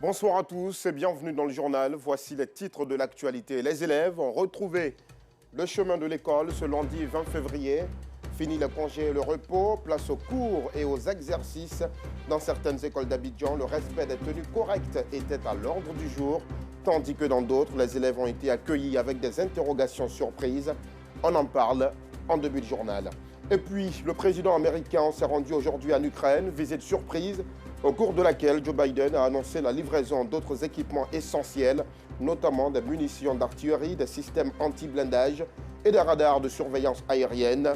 Bonsoir à tous et bienvenue dans le journal. Voici les titres de l'actualité. Les élèves ont retrouvé le chemin de l'école ce lundi 20 février. Fini le congé et le repos, place aux cours et aux exercices. Dans certaines écoles d'Abidjan, le respect des tenues correctes était à l'ordre du jour, tandis que dans d'autres, les élèves ont été accueillis avec des interrogations surprises. On en parle en début de journal. Et puis, le président américain s'est rendu aujourd'hui en Ukraine, visite surprise, au cours de laquelle Joe Biden a annoncé la livraison d'autres équipements essentiels, notamment des munitions d'artillerie, des systèmes anti-blindage et des radars de surveillance aérienne.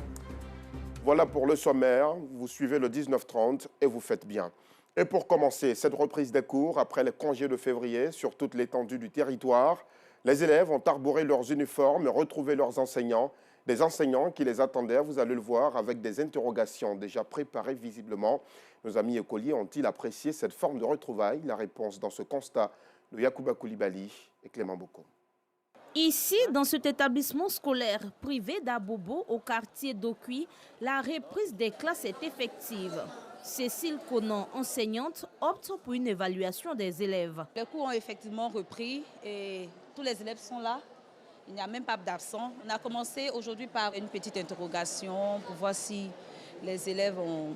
Voilà pour le sommaire, vous suivez le 19-30 et vous faites bien. Et pour commencer cette reprise des cours, après les congés de février sur toute l'étendue du territoire, les élèves ont arboré leurs uniformes et retrouvé leurs enseignants. Des enseignants qui les attendaient, vous allez le voir, avec des interrogations déjà préparées visiblement. Nos amis écoliers ont-ils apprécié cette forme de retrouvailles? La réponse dans ce constat de Yacouba Koulibaly et Clément Boko. Ici, dans cet établissement scolaire privé d'Abobo, au quartier d'Okui, la reprise des classes est effective. Cécile Conan, enseignante, opte pour une évaluation des élèves. Les cours ont effectivement repris et tous les élèves sont là. Il n'y a même pas d'absents. On a commencé aujourd'hui par une petite interrogation pour voir si les élèves ont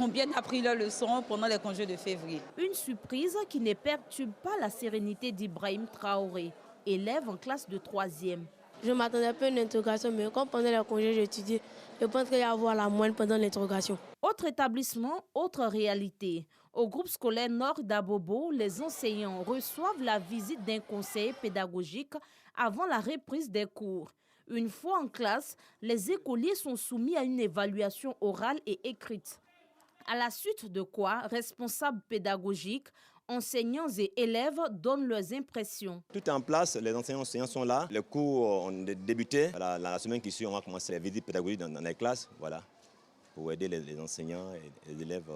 bien appris leur leçon pendant les congés de février. Une surprise qui ne perturbe pas la sérénité d'Ibrahim Traoré, élève en classe de 3e. Je m'attendais pas à une interrogation, mais comme pendant les congés j'étudiais, je pense qu'il y a avoir la moindre pendant l'interrogation. Autre établissement, autre réalité. Au groupe scolaire Nord d'Abobo, les enseignants reçoivent la visite d'un conseiller pédagogique avant la reprise des cours. Une fois en classe, les écoliers sont soumis à une évaluation orale et écrite. À la suite de quoi, responsables pédagogiques, enseignants et élèves donnent leurs impressions. Tout est en place, les enseignants sont là. Les cours ont débuté. La semaine qui suit, on va commencer les visites pédagogiques dans les classes, voilà, pour aider les enseignants et les élèves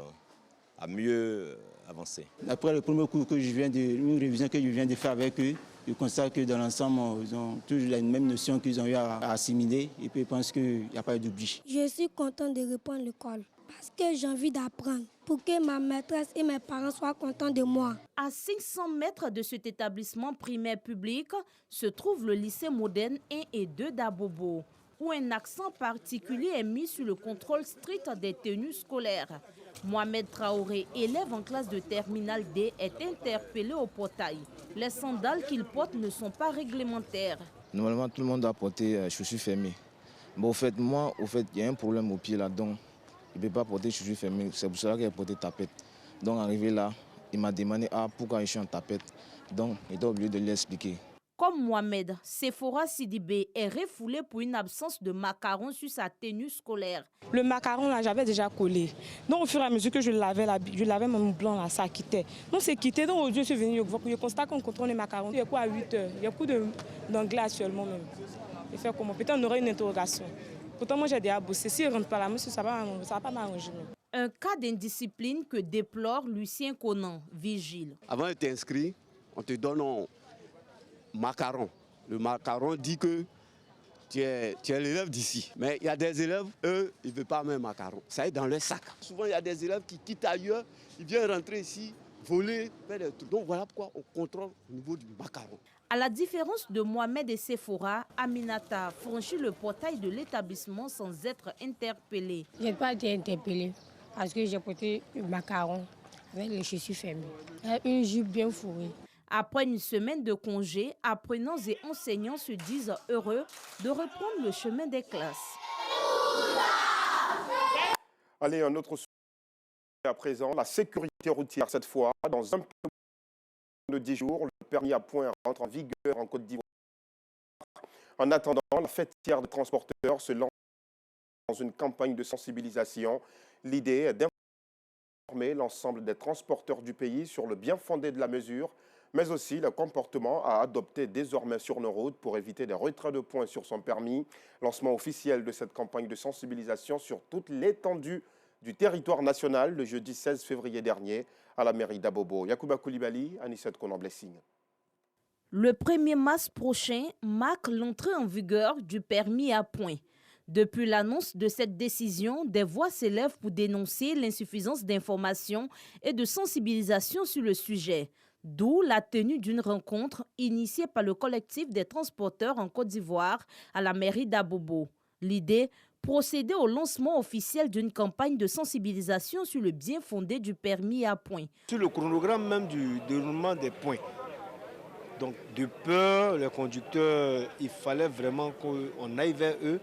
à mieux avancer. Après le premier cours une révision que je viens de faire avec eux, je constate que dans l'ensemble, ils ont toujours les mêmes notions qu'ils ont eu à assimiler et puis je pense qu'il n'y a pas d'oubli. Je suis contente de reprendre l'école parce que j'ai envie d'apprendre pour que ma maîtresse et mes parents soient contents de moi. À 500 mètres de cet établissement primaire public se trouve le lycée moderne 1 et 2 d'Abobo, où un accent particulier est mis sur le contrôle strict des tenues scolaires. Mohamed Traoré, élève en classe de terminale D, est interpellé au portail. Les sandales qu'il porte ne sont pas réglementaires. Normalement, tout le monde doit porter chaussures fermées. Bon, moi, il y a un problème au pied là, donc il ne peut pas porter chaussures fermées. C'est pour cela qu'il a porté tapette. Donc, arrivé là, il m'a demandé pourquoi je suis en tapette. Donc, il était obligé de lui expliquer. Comme Mohamed, Sephora Sidibé est refoulé pour une absence de macaron sur sa tenue scolaire. Le macaron, là, j'avais déjà collé. Donc, au fur et à mesure que je lavais mon blanc, là, ça quittait. Donc, c'est quitté. Donc, aujourd'hui, je suis venue, je constate qu'on contrôle les macarons. Il y a quoi à 8 heures? Il y a beaucoup d'anglais actuellement même. Et faire comment? Peut-être on aurait une interrogation. Pourtant, moi, j'ai déjà bossé. Si je ne rentre pas là, monsieur, ça ne va pas m'arranger. Un cas d'indiscipline que déplore Lucien Conan, vigile. Avant de t'inscrire, on te donne macaron. Le macaron dit que tu es l'élève d'ici. Mais il y a des élèves, eux, ils ne veulent pas même macaron. Ça est dans leur sac. Souvent, il y a des élèves qui quittent ailleurs, ils viennent rentrer ici, voler, faire des trucs. Donc voilà pourquoi on contrôle au niveau du macaron. À la différence de Mohamed et Sephora, Aminata franchit le portail de l'établissement sans être interpellée. Je n'ai pas été interpellée parce que j'ai porté le macaron avec les chaussures fermées. Une jupe bien fourrée. Après une semaine de congé, apprenants et enseignants se disent heureux de reprendre le chemin des classes. Allez, un autre sujet à présent, la sécurité routière cette fois. Dans un peu moins de 10 jours, le permis à points rentre en vigueur en Côte d'Ivoire. En attendant, la fêtière des transporteurs se lance dans une campagne de sensibilisation. L'idée est d'informer l'ensemble des transporteurs du pays sur le bien fondé de la mesure, mais aussi le comportement à adopter désormais sur nos routes pour éviter des retraits de points sur son permis. Lancement officiel de cette campagne de sensibilisation sur toute l'étendue du territoire national le jeudi 16 février dernier à la mairie d'Abobo. Yacouba Koulibaly, Anissette Konan-Blessing. Le 1er mars prochain marque l'entrée en vigueur du permis à points. Depuis l'annonce de cette décision, des voix s'élèvent pour dénoncer l'insuffisance d'information et de sensibilisation sur le sujet. D'où la tenue d'une rencontre initiée par le collectif des transporteurs en Côte d'Ivoire à la mairie d'Abobo. L'idée, procéder au lancement officiel d'une campagne de sensibilisation sur le bien fondé du permis à points. Sur le chronogramme même du déroulement des points. Donc de peur, les conducteurs, il fallait vraiment qu'on aille vers eux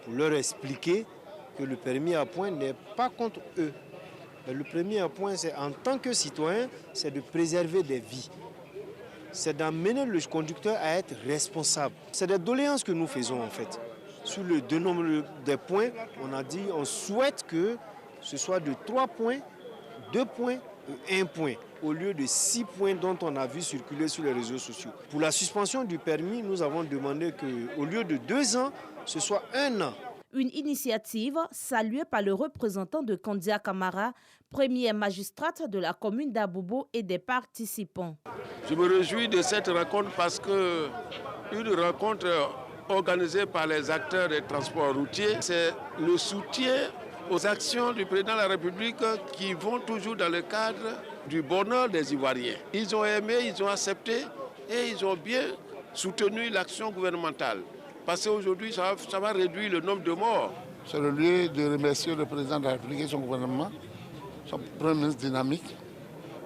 pour leur expliquer que le permis à points n'est pas contre eux. Mais le permis à points, c'est en tant que citoyen, c'est de préserver des vies. C'est d'amener le conducteur à être responsable. C'est des doléances que nous faisons en fait. Sur le dénombre des points, on a dit on souhaite que ce soit de 3 points, 2 points et 1 point, au lieu de 6 points dont on a vu circuler sur les réseaux sociaux. Pour la suspension du permis, nous avons demandé qu'au lieu de 2 ans, ce soit 1 an. Une initiative saluée par le représentant de Kandia Camara, première magistrate de la commune d'Abobo et des participants. Je me réjouis de cette rencontre parce que une rencontre organisée par les acteurs des transports routiers, c'est le soutien aux actions du président de la République qui vont toujours dans le cadre du bonheur des Ivoiriens. Ils ont aimé, ils ont accepté et ils ont bien soutenu l'action gouvernementale. Parce qu'aujourd'hui, ça va réduire le nombre de morts. C'est le lieu de remercier le président de la République et son gouvernement, son premier ministre dynamique,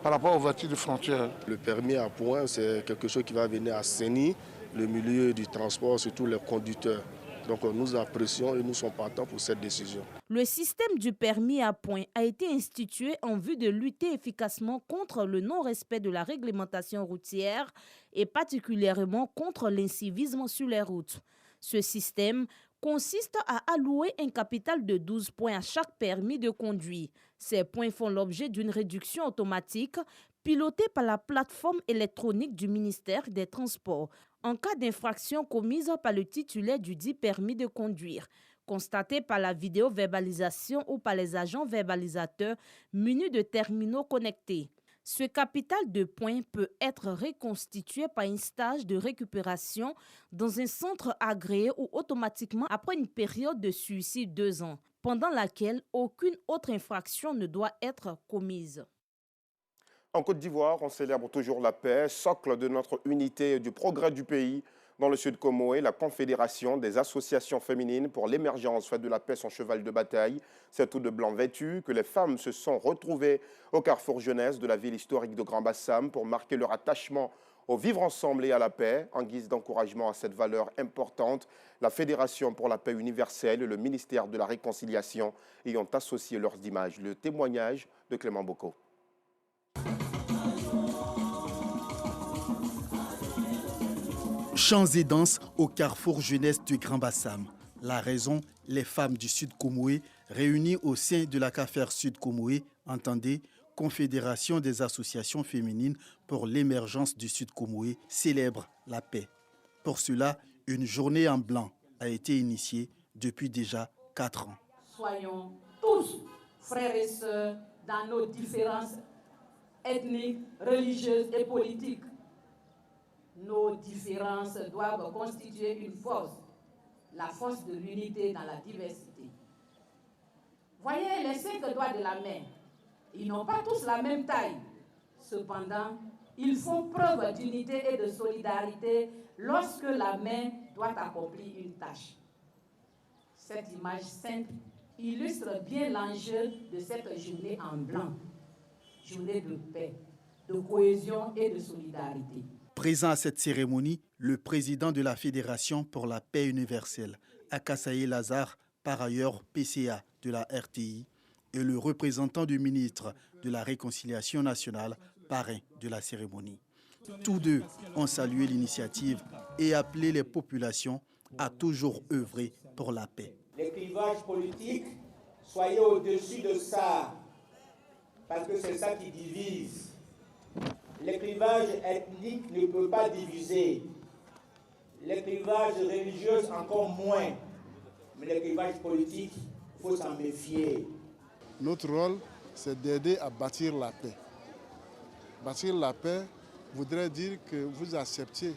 par rapport aux ouvertures de frontières. Le permis à points, c'est quelque chose qui va venir assainir le milieu du transport, surtout les conducteurs. Donc nous apprécions et nous sommes partants pour cette décision. Le système du permis à points a été institué en vue de lutter efficacement contre le non-respect de la réglementation routière et particulièrement contre l'incivisme sur les routes. Ce système consiste à allouer un capital de 12 points à chaque permis de conduire. Ces points font l'objet d'une réduction automatique pilotée par la plateforme électronique du ministère des Transports en cas d'infraction commise par le titulaire du dit permis de conduire, constatée par la vidéo-verbalisation ou par les agents verbalisateurs munis de terminaux connectés. Ce capital de points peut être reconstitué par un stage de récupération dans un centre agréé ou automatiquement après une période de sursis 2 ans, pendant laquelle aucune autre infraction ne doit être commise. En Côte d'Ivoire, on célèbre toujours la paix, socle de notre unité et du progrès du pays. Dans le sud Comoé, la Confédération des associations féminines pour l'émergence fait de la paix son cheval de bataille. C'est tout de blanc vêtu que les femmes se sont retrouvées au carrefour jeunesse de la ville historique de Grand-Bassam pour marquer leur attachement au vivre ensemble et à la paix. En guise d'encouragement à cette valeur importante, la Fédération pour la paix universelle et le ministère de la Réconciliation y ont associé leurs images. Le témoignage de Clément Boko. Chants et danses au carrefour jeunesse de Grand-Bassam. La raison, les femmes du Sud Comoé réunies au sein de la CAFER Sud Comoé, entendez, Confédération des associations féminines pour l'émergence du Sud Comoé, célèbrent la paix. Pour cela, une journée en blanc a été initiée depuis déjà 4 ans. Soyons tous frères et sœurs dans nos différences ethniques, religieuses et politiques. Nos différences doivent constituer une force, la force de l'unité dans la diversité. Voyez les 5 doigts de la main, ils n'ont pas tous la même taille. Cependant, ils font preuve d'unité et de solidarité lorsque la main doit accomplir une tâche. Cette image simple illustre bien l'enjeu de cette journée en blanc, journée de paix, de cohésion et de solidarité. Présent à cette cérémonie, le président de la Fédération pour la paix universelle, Akasaye Lazare, par ailleurs PCA de la RTI, et le représentant du ministre de la Réconciliation nationale, parrain de la cérémonie. Tous deux ont salué l'initiative et appelé les populations à toujours œuvrer pour la paix. Les clivages politiques, soyez au-dessus de ça, parce que c'est ça qui divise. Les clivages ethniques ne peuvent pas diviser. Les clivages religieux encore moins. Mais les clivages politiques, il faut s'en méfier. Notre rôle, c'est d'aider à bâtir la paix. Bâtir la paix voudrait dire que vous acceptiez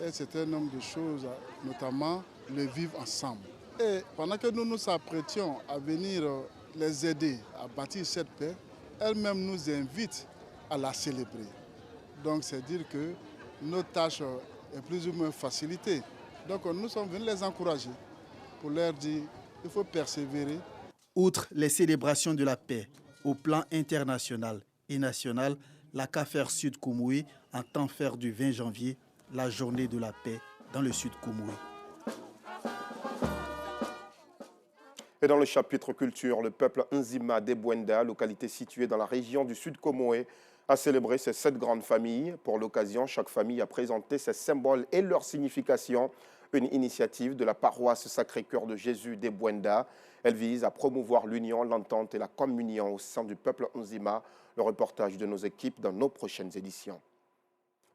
un certain nombre de choses, notamment le vivre ensemble. Et pendant que nous nous apprêtions à venir les aider à bâtir cette paix, elle-même nous invite à la célébrer. Donc c'est dire que notre tâche est plus ou moins facilitée. Donc nous sommes venus les encourager pour leur dire qu'il faut persévérer. Outre les célébrations de la paix au plan international et national, la CAFER Sud Koumoué entend faire du 20 janvier la journée de la paix dans le Sud Koumoué. Et dans le chapitre culture, le peuple Nzima d'Ebwenda, localité située dans la région du Sud Komoé, a célébré ses 7 grandes familles. Pour l'occasion, chaque famille a présenté ses symboles et leur signification. Une initiative de la paroisse Sacré-Cœur de Jésus d'Ebwenda. Elle vise à promouvoir l'union, l'entente et la communion au sein du peuple Nzima. Le reportage de nos équipes dans nos prochaines éditions.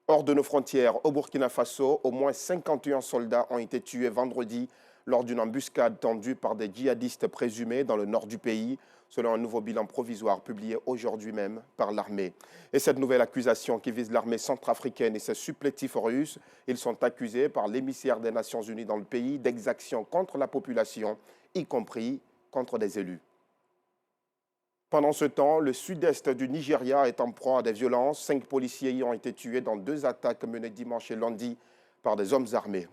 Hors de nos frontières, au Burkina Faso, au moins 51 soldats ont été tués vendredi lors d'une embuscade tendue par des djihadistes présumés dans le nord du pays, selon un nouveau bilan provisoire publié aujourd'hui même par l'armée. Et cette nouvelle accusation qui vise l'armée centrafricaine et ses supplétifs russes, ils sont accusés par l'émissaire des Nations Unies dans le pays d'exactions contre la population, y compris contre des élus. Pendant ce temps, le sud-est du Nigeria est en proie à des violences. 5 policiers y ont été tués dans 2 attaques menées dimanche et lundi par des hommes armés.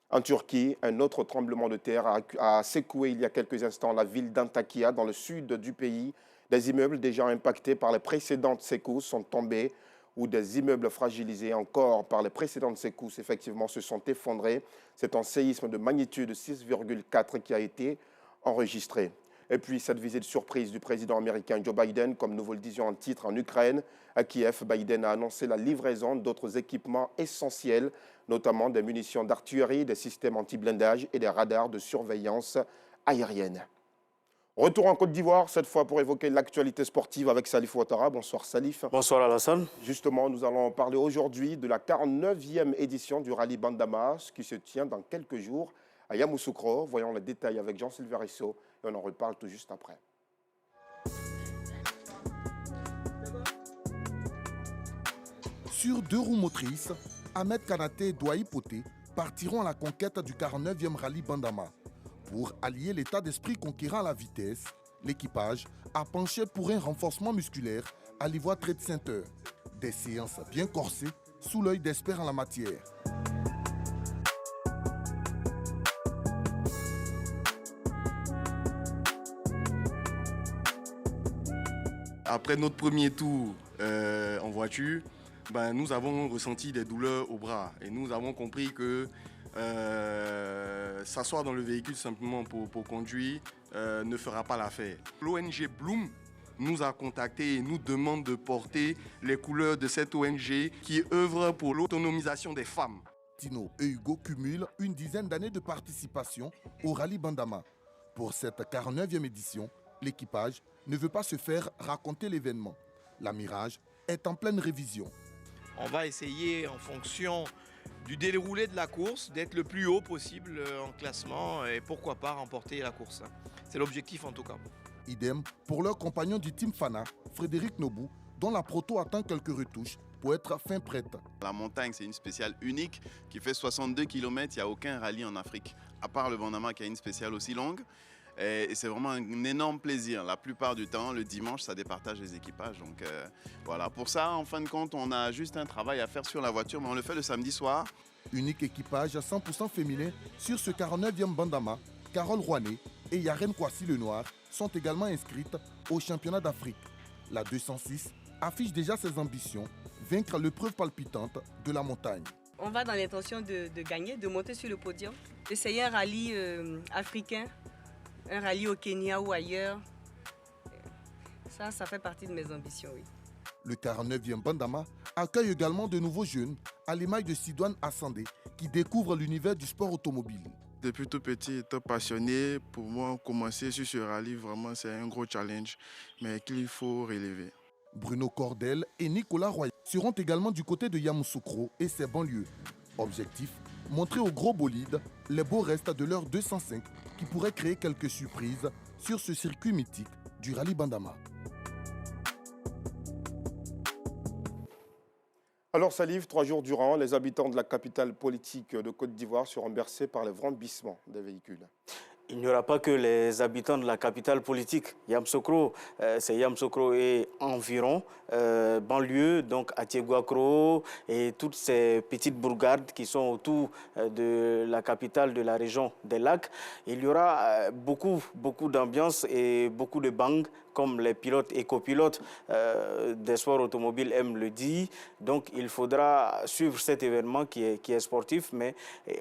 En Turquie, un autre tremblement de terre a secoué il y a quelques instants la ville d'Antakya, dans le sud du pays. Des immeubles déjà impactés par les précédentes secousses sont tombés ou des immeubles fragilisés encore par les précédentes secousses, effectivement, se sont effondrés. C'est un séisme de magnitude 6,4 qui a été enregistré. Et puis, cette visite surprise du président américain Joe Biden, comme nous vous le disions en titre, en Ukraine. À Kiev, Biden a annoncé la livraison d'autres équipements essentiels, notamment des munitions d'artillerie, des systèmes anti-blindage et des radars de surveillance aérienne. Retour en Côte d'Ivoire, cette fois pour évoquer l'actualité sportive avec Salif Ouattara. Bonsoir Salif. Bonsoir Alassane. Justement, nous allons parler aujourd'hui de la 49e édition du rallye Bandamas qui se tient dans quelques jours à Yamoussoukro. Voyons les détails avec Jean-Sylvain Risso et on en reparle tout juste après. Sur 2 roues motrices, Ahmed Kanaté et Douaï Poté partiront à la conquête du 49e rallye Bandama. Pour allier l'état d'esprit conquérant à la vitesse, l'équipage a penché pour un renforcement musculaire à l'Ivoire Trade Center. Des séances bien corsées sous l'œil d'experts en la matière. Après notre premier tour en voiture, nous avons ressenti des douleurs au bras et nous avons compris que s'asseoir dans le véhicule simplement pour conduire ne fera pas l'affaire. L'ONG Bloom nous a contactés et nous demande de porter les couleurs de cette ONG qui œuvre pour l'autonomisation des femmes. Tino et Hugo cumulent une dizaine d'années de participation au rallye Bandama. Pour cette 49e édition, l'équipage ne veut pas se faire raconter l'événement. La Mirage est en pleine révision. On va essayer, en fonction du déroulé de la course, d'être le plus haut possible en classement et pourquoi pas remporter la course. C'est l'objectif en tout cas. Idem pour leur compagnon du Team Fana, Frédéric Nobou, dont la proto attend quelques retouches pour être fin prête. La montagne, c'est une spéciale unique qui fait 62 km. Il n'y a aucun rallye en Afrique, à part le Bandama qui a une spéciale aussi longue. Et c'est vraiment un énorme plaisir. La plupart du temps, le dimanche, ça départage les équipages. Donc voilà, pour ça, en fin de compte, on a juste un travail à faire sur la voiture, mais on le fait le samedi soir. Unique équipage à 100% féminin sur ce 49e Bandama, Carole Rouanet et Yaren Kwasi Le Noir sont également inscrites au championnat d'Afrique. La 206 affiche déjà ses ambitions, vaincre l'épreuve palpitante de la montagne. On va dans l'intention de gagner, de monter sur le podium, d'essayer un rallye africain, un rallye au Kenya ou ailleurs. Ça fait partie de mes ambitions, oui. Le 49e Bandama accueille également de nouveaux jeunes, à l'image de Sidoine Assandé, qui découvrent l'univers du sport automobile. Depuis tout petit, étant passionné, pour moi, commencer sur ce rallye, vraiment, c'est un gros challenge, mais qu'il faut relever. Bruno Cordel et Nicolas Roy seront également du côté de Yamoussoukro et ses banlieues. Objectif, montrer aux gros bolides les beaux restes de leur 205 qui pourraient créer quelques surprises sur ce circuit mythique du rallye Bandama. Alors Salif, 3 jours durant, les habitants de la capitale politique de Côte d'Ivoire seront bercés par les vrombissements des véhicules. il n'y aura pas que les habitants de la capitale politique. Yamoussoukro, c'est Yamoussoukro et environ, banlieue, donc Atiéguakro et toutes ces petites bourgades qui sont autour de la capitale de la région des lacs. Il y aura beaucoup d'ambiance et beaucoup de bangs, comme les pilotes et copilotes des sports automobiles aiment le dire. Donc il faudra suivre cet événement qui est sportif, mais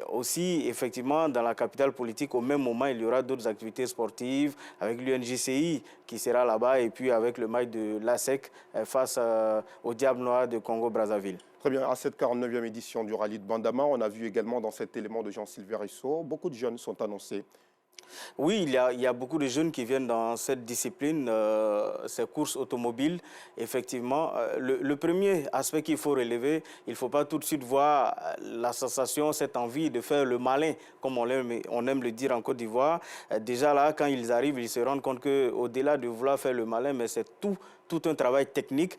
aussi effectivement dans la capitale politique, au même moment, il y aura d'autres activités sportives avec l'UNJCI qui sera là-bas et puis avec le match de l'ASEC face au Diable Noir de Congo-Brazzaville. Très bien, à cette 49e édition du rallye de Bandama, on a vu également dans cet élément de Jean-Sylvain Risso, beaucoup de jeunes sont annoncés. Oui, il y a beaucoup de jeunes qui viennent dans cette discipline, ces courses automobiles. Effectivement, le premier aspect qu'il faut relever, il ne faut pas tout de suite voir la sensation, cette envie de faire le malin, comme on aime le dire en Côte d'Ivoire. Déjà là, quand ils arrivent, ils se rendent compte qu'au-delà de vouloir faire le malin, mais c'est tout un travail technique.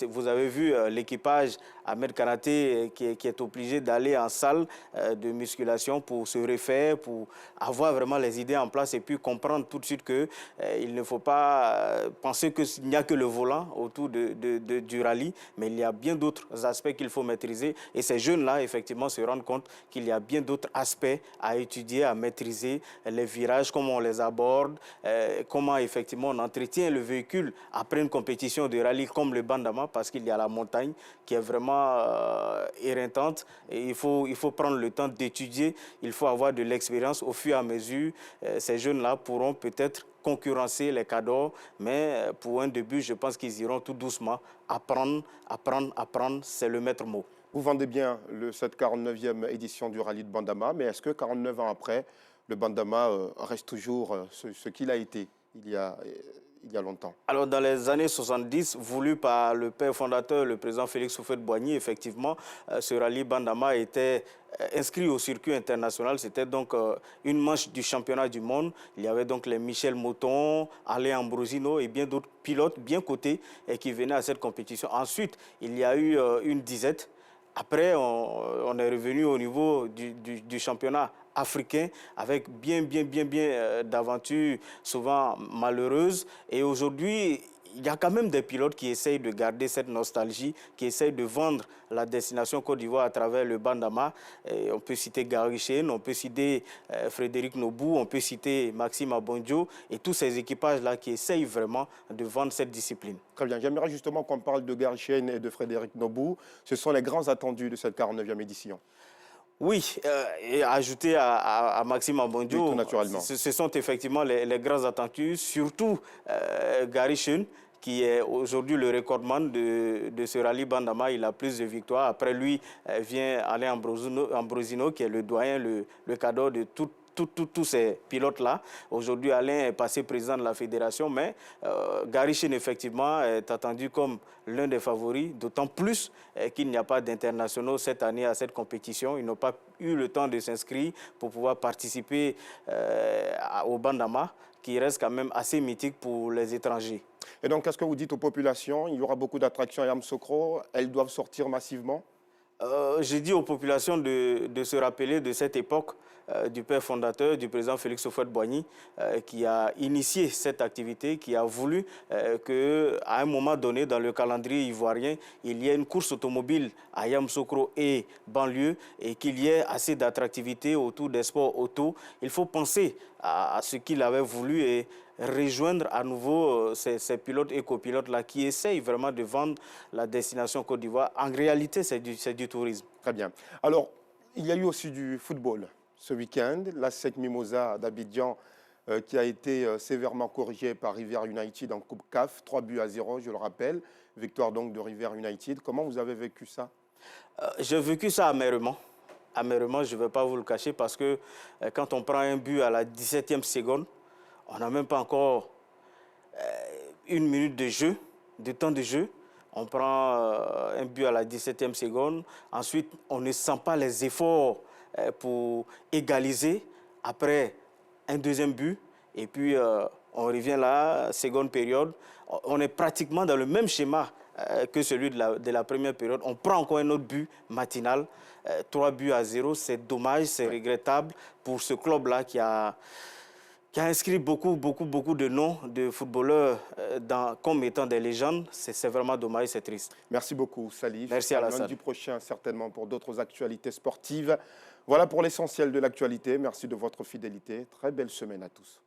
Vous avez vu l'équipage Ahmed Kanaté qui est obligé d'aller en salle de musculation pour se refaire, pour avoir vraiment les idées en place et puis comprendre tout de suite qu'il ne faut pas penser qu'il n'y a que le volant autour du rallye, mais il y a bien d'autres aspects qu'il faut maîtriser. Et ces jeunes-là, effectivement, se rendent compte qu'il y a bien d'autres aspects à étudier, à maîtriser, les virages, comment on les aborde, comment effectivement on entretient le véhicule après une compétition de rallye comme le Bandama, parce qu'il y a la montagne qui est vraiment éreintante et il faut prendre le temps d'étudier, il faut avoir de l'expérience. Au fur et à mesure, ces jeunes-là pourront peut-être concurrencer les cadors, mais pour un début, je pense qu'ils iront tout doucement apprendre, c'est le maître mot. Vous vendez bien cette 49e édition du rallye de Bandama, mais est-ce que 49 ans après, le Bandama reste toujours ce qu'il a été il y a longtemps? Alors, dans les années 70, voulu par le père fondateur, le président Félix Houphouët-Boigny, effectivement, ce rallye Bandama était inscrit au circuit international. C'était donc une manche du championnat du monde. Il y avait donc les Michel Moton, Alain Ambrosino et bien d'autres pilotes bien cotés qui venaient à cette compétition. Ensuite, il y a eu une disette. Après, on est revenu au niveau du championnat africain avec bien d'aventures souvent malheureuses. Et aujourd'hui, il y a quand même des pilotes qui essayent de garder cette nostalgie, qui essayent de vendre la destination Côte d'Ivoire à travers le Bandama. Et on peut citer Gary Chen, on peut citer Frédéric Nobou, on peut citer Maxime Abondjo et tous ces équipages-là qui essayent vraiment de vendre cette discipline. Très bien. J'aimerais justement qu'on parle de Gary Chen et de Frédéric Nobou. Ce sont les grands attendus de cette 49e édition. Oui, et ajouter à Maxime Abondjo, naturellement. Ce sont effectivement les grands attendus, surtout Gary Chen, qui est aujourd'hui le recordman de ce rallye Bandama. Il a plus de victoires. Après lui vient Alain Ambrosino, qui est le doyen, le cadeau de tous ces pilotes-là. Aujourd'hui, Alain est passé président de la fédération, mais Gary Chen, effectivement, est attendu comme l'un des favoris, d'autant plus qu'il n'y a pas d'internationaux cette année à cette compétition. Ils n'ont pas eu le temps de s'inscrire pour pouvoir participer au Bandama, qui reste quand même assez mythique pour les étrangers. Et donc, qu'est-ce que vous dites aux populations? Il y aura beaucoup d'attractions à Yamoussoukro. Elles doivent sortir massivement? J'ai dit aux populations de se rappeler de cette époque du père fondateur, du président Félix Houphouët-Boigny, qui a initié cette activité, qui a voulu qu'à un moment donné, dans le calendrier ivoirien, il y ait une course automobile à Yamoussoukro et banlieue et qu'il y ait assez d'attractivité autour des sports auto. Il faut penser à ce qu'il avait voulu et rejoindre à nouveau ces pilotes et copilotes-là qui essayent vraiment de vendre la destination Côte d'Ivoire. En réalité, c'est du tourisme. Très bien. Alors, il y a eu aussi du football ce week-end. La SEC Mimosa d'Abidjan qui a été sévèrement corrigée par River United en Coupe CAF. 3-0, je le rappelle. Victoire donc de River United. Comment vous avez vécu ça? J'ai vécu ça amèrement. Amèrement, je ne vais pas vous le cacher, parce que quand on prend un but à la 17e seconde, on n'a même pas encore une minute de jeu, de temps de jeu. On prend un but à la 17e seconde. Ensuite, on ne sent pas les efforts pour égaliser après un deuxième but. Et puis, on revient là, seconde période. On est pratiquement dans le même schéma que celui de la première période. On prend encore un autre but matinal. 3-0, c'est dommage, c'est regrettable pour ce club-là qui a qui a inscrit beaucoup de noms de footballeurs comme étant des légendes. C'est vraiment dommage, c'est triste. Merci beaucoup, Salif. Merci Alassane. Lundi prochain, certainement, pour d'autres actualités sportives. Voilà pour l'essentiel de l'actualité. Merci de votre fidélité. Très belle semaine à tous.